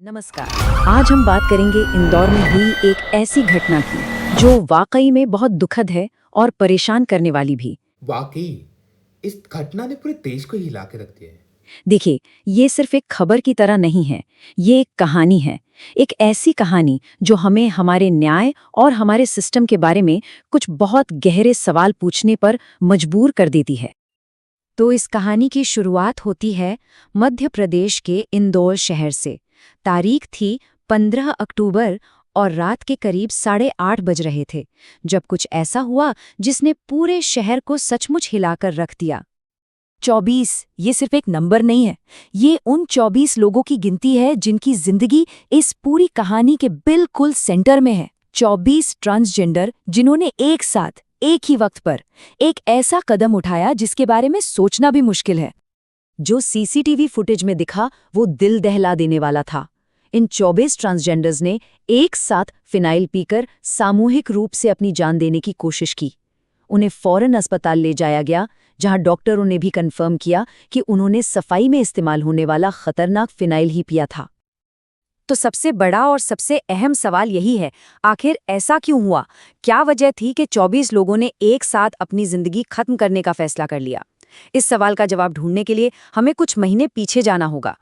नमस्कार। आज हम बात करेंगे इंदौर में हुई एक ऐसी घटना की जो वाकई में बहुत दुखद है और परेशान करने वाली भी। वाकई इस घटना ने पूरे देश को हिला के रख दिया है। देखिए, ये सिर्फ एक खबर की तरह नहीं है, ये एक कहानी है। एक ऐसी कहानी जो हमें हमारे न्याय और हमारे सिस्टम के बारे में कुछ बहुत गहरे सवाल पूछने पर मजबूर कर देती है। तो इस कहानी की शुरुआत होती है मध्य प्रदेश के इंदौर शहर से। तारीख थी 15 अक्टूबर और रात के करीब 8:30 बज रहे थे जब कुछ ऐसा हुआ जिसने पूरे शहर को सचमुच हिलाकर रख दिया। 24 ये सिर्फ एक नंबर नहीं है, ये उन 24 लोगों की गिनती है जिनकी जिंदगी इस पूरी कहानी के बिल्कुल सेंटर में है। 24 ट्रांसजेंडर जिन्होंने एक साथ एक ही वक्त पर एक ऐसा कदम उठाया जिसके बारे में सोचना भी मुश्किल है। जो सीसीटीवी फुटेज में दिखा वो दिल दहला देने वाला था। इन 24 ट्रांसजेंडर्स ने एक साथ फिनाइल पीकर सामूहिक रूप से अपनी जान देने की कोशिश की। उन्हें फौरन अस्पताल ले जाया गया, जहां डॉक्टरों ने भी कंफर्म किया कि उन्होंने सफाई में इस्तेमाल होने वाला खतरनाक फिनाइल ही पिया था। तो सबसे बड़ा और सबसे अहम सवाल यही है, आखिर ऐसा क्यों हुआ? क्या वजह थी कि 24 लोगों ने एक साथ अपनी जिंदगी खत्म करने का फैसला कर लिया? इस सवाल का जवाब ढूंढने के लिए हमें कुछ महीने पीछे जाना होगा।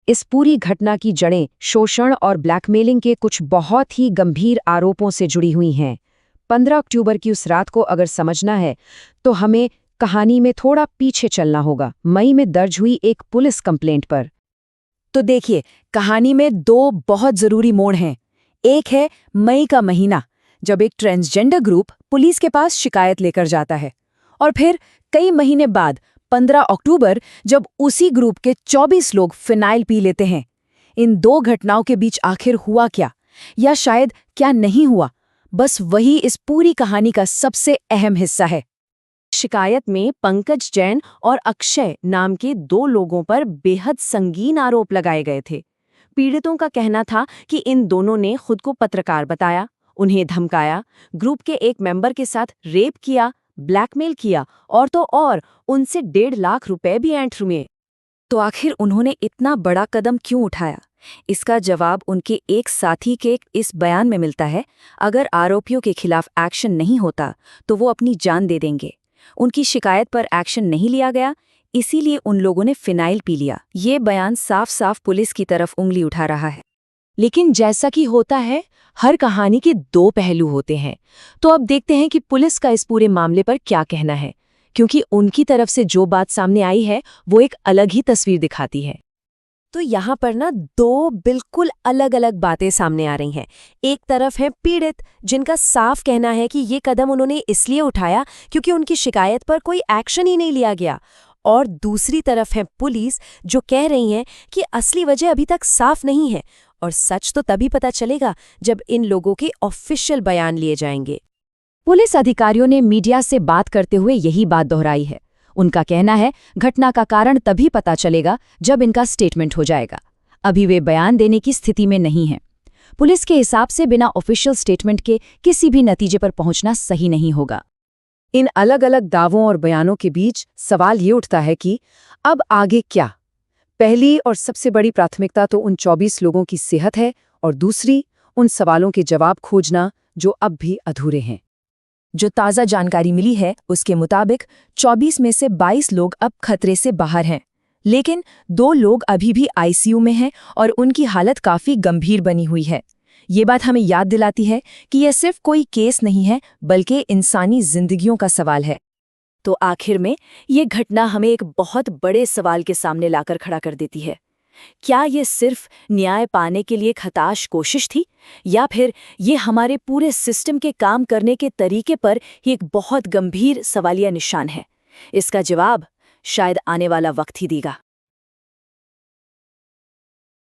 इस पूरी घटना की जड़ें शोषण और ब्लैकमेलिंग के कुछ बहुत ही गंभीर आरोपों से जुड़ी हुई हैं। 15 अक्टूबर की उस रात को अगर समझना है तो हमें कहानी में थोड़ा पीछे चलना होगा, मई में दर्ज हुई एक पुलिस कंप्लेंट पर। तो देखिए, कहानी में दो बहुत जरूरी मोड़ हैं। एक है मई का महीना, जब एक ट्रांसजेंडर ग्रुप पुलिस के पास शिकायत लेकर जाता है, और फिर कई महीने बाद 15 अक्टूबर, जब उसी ग्रुप के 24 लोग फिनाइल पी लेते हैं। इन दो घटनाओं के बीच आखिर हुआ क्या, या शायद क्या नहीं हुआ, बस वही इस पूरी कहानी का सबसे अहम हिस्सा है। शिकायत में पंकज जैन और अक्षय नाम के दो लोगों पर बेहद संगीन आरोप लगाए गए थे। पीड़ितों का कहना था कि इन दोनों ने खुद को पत्रकार बताया, उन्हें धमकाया, ग्रुप के एक मेंबर के साथ रेप किया, ब्लैकमेल किया और तो और उनसे 1.5 लाख रुपए भी ऐंठ लिए। तो आखिर उन्होंने इतना बड़ा कदम क्यों उठाया? इसका जवाब उनके एक साथी के इस बयान में मिलता है। अगर आरोपियों के खिलाफ एक्शन नहीं होता तो वो अपनी जान दे देंगे। उनकी शिकायत पर एक्शन नहीं लिया गया, इसीलिए उन लोगों ने फिनाइल पी लिया। ये बयान साफ साफ पुलिस की तरफ उंगली उठा रहा है। लेकिन जैसा कि होता है, हर कहानी के दो पहलू होते हैं। तो अब देखते हैं कि पुलिस का इस पूरे मामले पर क्या कहना है, क्योंकि उनकी तरफ से जो बात सामने आई है वो एक अलग ही तस्वीर दिखाती है। तो यहाँ पर ना दो बिल्कुल अलग अलग बातें सामने आ रही हैं। एक तरफ है पीड़ित, जिनका साफ कहना है कि ये कदम उन्होंने इसलिए उठाया क्योंकि उनकी शिकायत पर कोई एक्शन ही नहीं लिया गया, और दूसरी तरफ है पुलिस, जो कह रही है कि असली वजह अभी तक साफ नहीं है और सच तो तभी पता चलेगा जब इन लोगों के ऑफिशियल बयान लिए जाएंगे। पुलिस अधिकारियों ने मीडिया से बात करते हुए यही बात दोहराई है। उनका कहना है, घटना का कारण तभी पता चलेगा जब इनका स्टेटमेंट हो जाएगा। अभी वे बयान देने की स्थिति में नहीं हैं। पुलिस के हिसाब से बिना ऑफिशियल स्टेटमेंट के किसी भी नतीजे पर पहुंचना सही नहीं होगा। इन अलग अलग दावों और बयानों के बीच सवाल ये उठता है कि अब आगे क्या? पहली और सबसे बड़ी प्राथमिकता तो उन 24 लोगों की सेहत है, और दूसरी उन सवालों के जवाब खोजना जो अब भी अधूरे हैं। जो ताज़ा जानकारी मिली है उसके मुताबिक 24 में से 22 लोग अब खतरे से बाहर हैं, लेकिन 2 लोग अभी भी आईसीयू में हैं और उनकी हालत काफ़ी गंभीर बनी हुई है। ये बात हमें याद दिलाती है कि यह सिर्फ कोई केस नहीं है, बल्कि इंसानी जिंदगियों का सवाल है। तो आखिर में ये घटना हमें एक बहुत बड़े सवाल के सामने लाकर खड़ा कर देती है। क्या ये सिर्फ न्याय पाने के लिए एक हताश कोशिश थी, या फिर ये हमारे पूरे सिस्टम के काम करने के तरीके पर ही एक बहुत गंभीर सवालिया निशान है? इसका जवाब शायद आने वाला वक्त ही देगा।